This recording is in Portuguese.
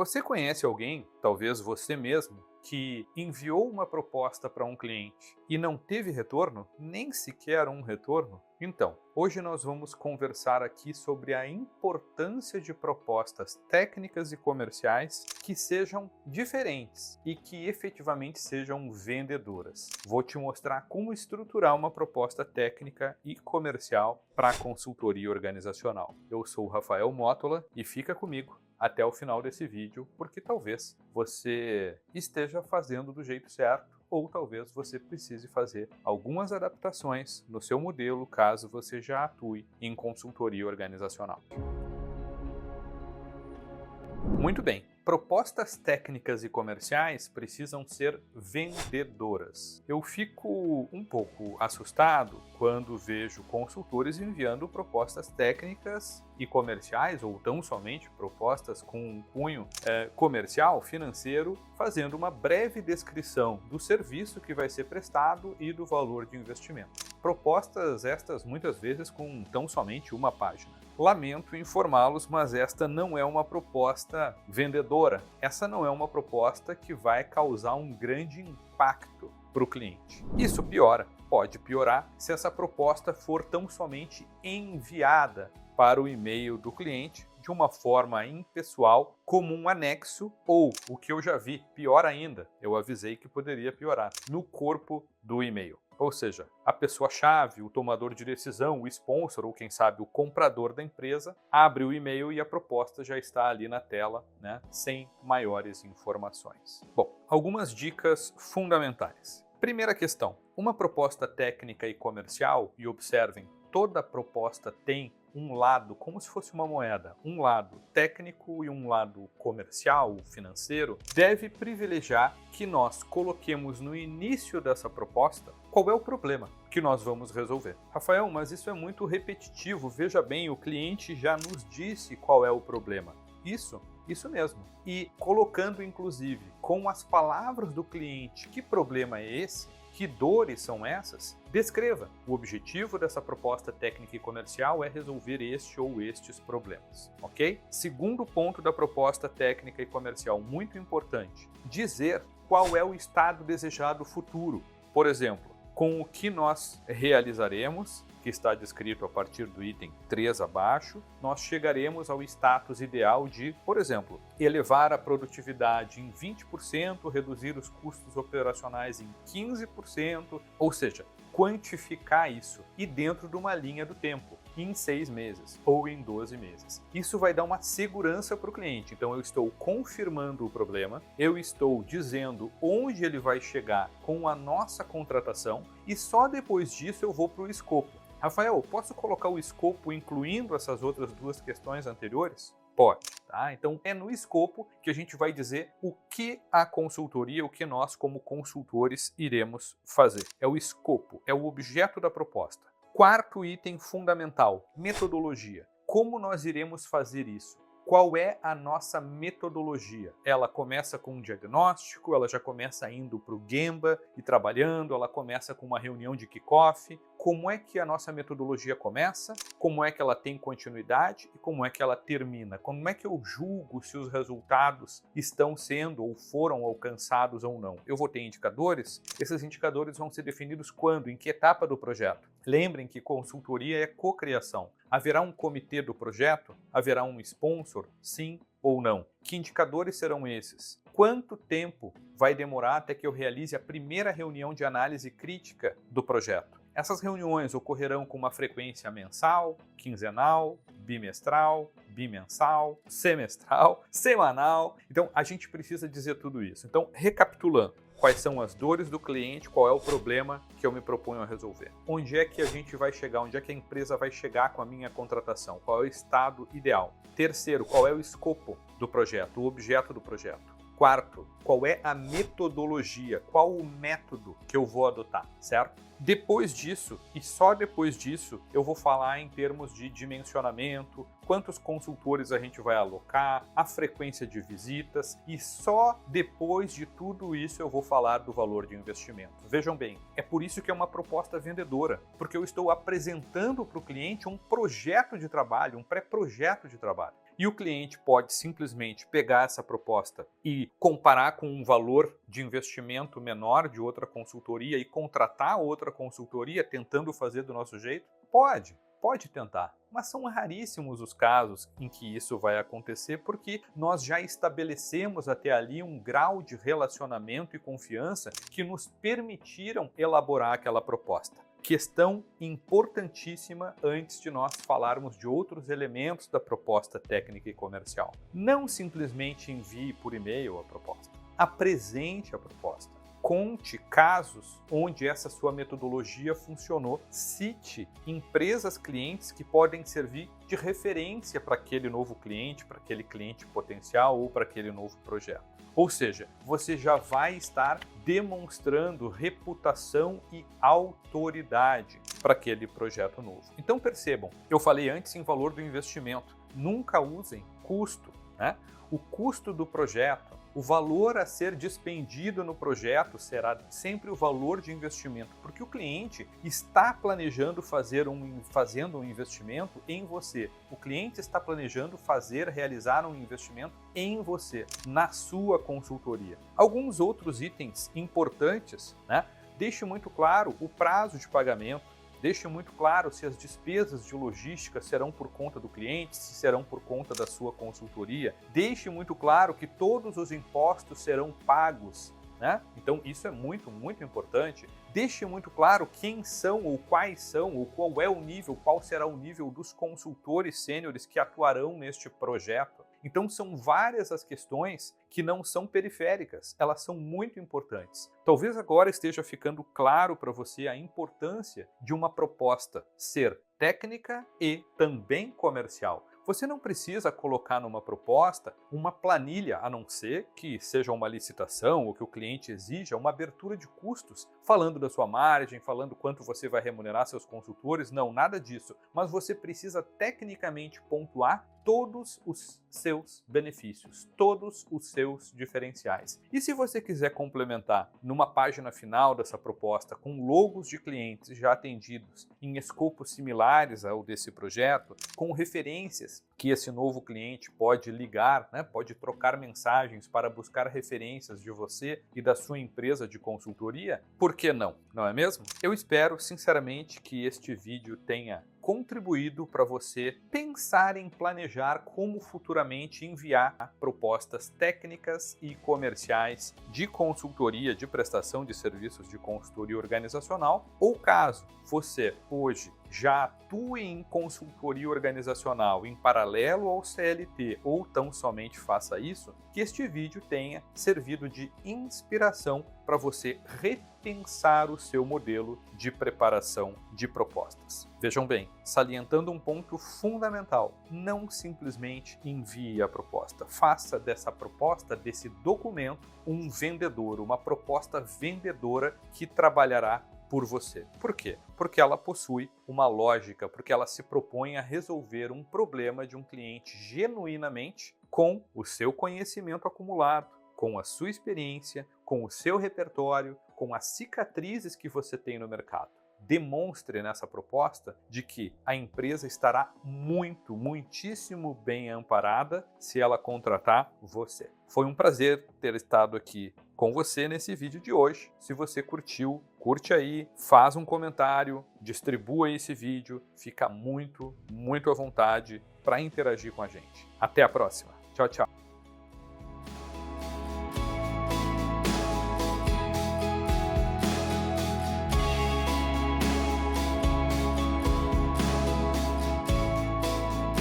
Você conhece alguém, talvez você mesmo, que enviou uma proposta para um cliente e não teve retorno, nem sequer um retorno? Então, hoje nós vamos conversar aqui sobre a importância de propostas técnicas e comerciais que sejam diferentes e que efetivamente sejam vendedoras. Vou te mostrar como estruturar uma proposta técnica e comercial para a consultoria organizacional. Eu sou o Rafael Mótola e fica comigo até o final desse vídeo, porque talvez você esteja fazendo do jeito certo ou talvez você precise fazer algumas adaptações no seu modelo caso você já atue em consultoria organizacional. Muito bem. Propostas técnicas e comerciais precisam ser vendedoras. Eu fico um pouco assustado quando vejo consultores enviando propostas técnicas e comerciais, ou tão somente propostas com um cunho comercial, financeiro, fazendo uma breve descrição do serviço que vai ser prestado e do valor de investimento. Propostas estas muitas vezes com tão somente uma página. Lamento informá-los, mas esta não é uma proposta vendedora. Essa não é uma proposta que vai causar um grande impacto para o cliente. Isso pode piorar, se essa proposta for tão somente enviada para o e-mail do cliente de uma forma impessoal, como um anexo, ou, o que eu já vi, pior ainda, eu avisei que poderia piorar, no corpo do e-mail. Ou seja, a pessoa-chave, o tomador de decisão, o sponsor ou quem sabe o comprador da empresa, abre o e-mail e a proposta já está ali na tela, né, sem maiores informações. Bom, algumas dicas fundamentais. Primeira questão, uma proposta técnica e comercial, e observem, toda proposta tem um lado, como se fosse uma moeda, um lado técnico e um lado comercial, financeiro, deve privilegiar que nós coloquemos no início dessa proposta qual é o problema que nós vamos resolver. Rafael, mas isso é muito repetitivo, veja bem, o cliente já nos disse qual é o problema. Isso mesmo. E colocando, inclusive, com as palavras do cliente, que problema é esse? Que dores são essas? Descreva. O objetivo dessa proposta técnica e comercial é resolver este ou estes problemas, ok? Segundo ponto da proposta técnica e comercial, muito importante, dizer qual é o estado desejado futuro. Por exemplo, com o que nós realizaremos, que está descrito a partir do item 3 abaixo, nós chegaremos ao status ideal de, por exemplo, elevar a produtividade em 20%, reduzir os custos operacionais em 15%, ou seja, quantificar isso e dentro de uma linha do tempo, em 6 meses ou em 12 meses. Isso vai dar uma segurança para o cliente. Então eu estou confirmando o problema, eu estou dizendo onde ele vai chegar com a nossa contratação e só depois disso eu vou para o escopo. Rafael, posso colocar o escopo incluindo essas outras duas questões anteriores? Pode, tá? Então é no escopo que a gente vai dizer o que a consultoria, o que nós como consultores iremos fazer. É o escopo, é o objeto da proposta. Quarto item fundamental, metodologia. Como nós iremos fazer isso? Qual é a nossa metodologia? Ela começa com um diagnóstico, ela já começa indo para o Gemba e trabalhando, ela começa com uma reunião de kickoff. Como é que a nossa metodologia começa? Como é que ela tem continuidade? E como é que ela termina? Como é que eu julgo se os resultados estão sendo ou foram alcançados ou não? Eu vou ter indicadores? Esses indicadores vão ser definidos quando? Em que etapa do projeto? Lembrem que consultoria é cocriação. Haverá um comitê do projeto? Haverá um sponsor? Sim ou não? Que indicadores serão esses? Quanto tempo vai demorar até que eu realize a primeira reunião de análise crítica do projeto? Essas reuniões ocorrerão com uma frequência mensal, quinzenal, bimestral, bimensal, semestral, semanal. Então, a gente precisa dizer tudo isso. Então, recapitulando. Quais são as dores do cliente, qual é o problema que eu me proponho a resolver. Onde é que a gente vai chegar, onde é que a empresa vai chegar com a minha contratação, qual é o estado ideal. Terceiro, qual é o escopo do projeto, o objeto do projeto. Quarto, qual é a metodologia, qual o método que eu vou adotar, certo? Depois disso, e só depois disso, eu vou falar em termos de dimensionamento, quantos consultores a gente vai alocar, a frequência de visitas, e só depois de tudo isso eu vou falar do valor de investimento. Vejam bem, é por isso que é uma proposta vendedora, porque eu estou apresentando para o cliente um projeto de trabalho, um pré-projeto de trabalho. e o cliente pode simplesmente pegar essa proposta e comparar com um valor de investimento menor de outra consultoria e contratar outra consultoria tentando fazer do nosso jeito? Pode tentar, mas são raríssimos os casos em que isso vai acontecer porque nós já estabelecemos até ali um grau de relacionamento e confiança que nos permitiram elaborar aquela proposta. Questão importantíssima antes de nós falarmos de outros elementos da proposta técnica e comercial. Não simplesmente envie por e-mail a proposta, apresente a proposta. Conte casos onde essa sua metodologia funcionou. Cite empresas clientes que podem servir de referência para aquele novo cliente, para aquele cliente potencial ou para aquele novo projeto. Ou seja, você já vai estar demonstrando reputação e autoridade para aquele projeto novo. Então percebam, eu falei antes em valor do investimento. Nunca usem custo, né? O custo do projeto, o valor a ser despendido no projeto será sempre o valor de investimento, porque o cliente está planejando fazendo um investimento em você. O cliente está planejando realizar um investimento em você, na sua consultoria. Alguns outros itens importantes, né? Deixe muito claro o prazo de pagamento. Deixe muito claro se as despesas de logística serão por conta do cliente, se serão por conta da sua consultoria. Deixe muito claro que todos os impostos serão pagos, né? Então isso é muito importante. Deixe muito claro quem são ou quais são ou qual é o nível, qual será o nível dos consultores sêniores que atuarão neste projeto. Então são várias as questões que não são periféricas, elas são muito importantes. Talvez agora esteja ficando claro para você a importância de uma proposta ser técnica e também comercial. Você não precisa colocar numa proposta uma planilha, a não ser que seja uma licitação ou que o cliente exija uma abertura de custos, falando da sua margem, falando quanto você vai remunerar seus consultores. Não, nada disso. Mas você precisa tecnicamente pontuar todos os seus benefícios, todos os seus diferenciais. E se você quiser complementar numa página final dessa proposta com logos de clientes já atendidos em escopos similares ao desse projeto, com referências que esse novo cliente pode ligar, né, pode trocar mensagens para buscar referências de você e da sua empresa de consultoria, por que não? Não é mesmo? Eu espero sinceramente que este vídeo tenha contribuído para você pensar em planejar como futuramente enviar propostas técnicas e comerciais de consultoria, de prestação de serviços de consultoria organizacional, ou caso você hoje já atue em consultoria organizacional em paralelo ao CLT ou tão somente faça isso, que este vídeo tenha servido de inspiração para você repensar o seu modelo de preparação de propostas. Vejam bem, salientando um ponto fundamental, não simplesmente envie a proposta, faça dessa proposta, desse documento, um vendedor, uma proposta vendedora que trabalhará por você. Por quê? Porque ela possui uma lógica, porque ela se propõe a resolver um problema de um cliente genuinamente com o seu conhecimento acumulado, com a sua experiência, com o seu repertório, com as cicatrizes que você tem no mercado. Demonstre nessa proposta de que a empresa estará muitíssimo bem amparada se ela contratar você. Foi um prazer ter estado aqui com você nesse vídeo de hoje. Se você curtiu, curte aí, faz um comentário, distribua esse vídeo, fica muito à vontade para interagir com a gente. Até a próxima. Tchau, tchau.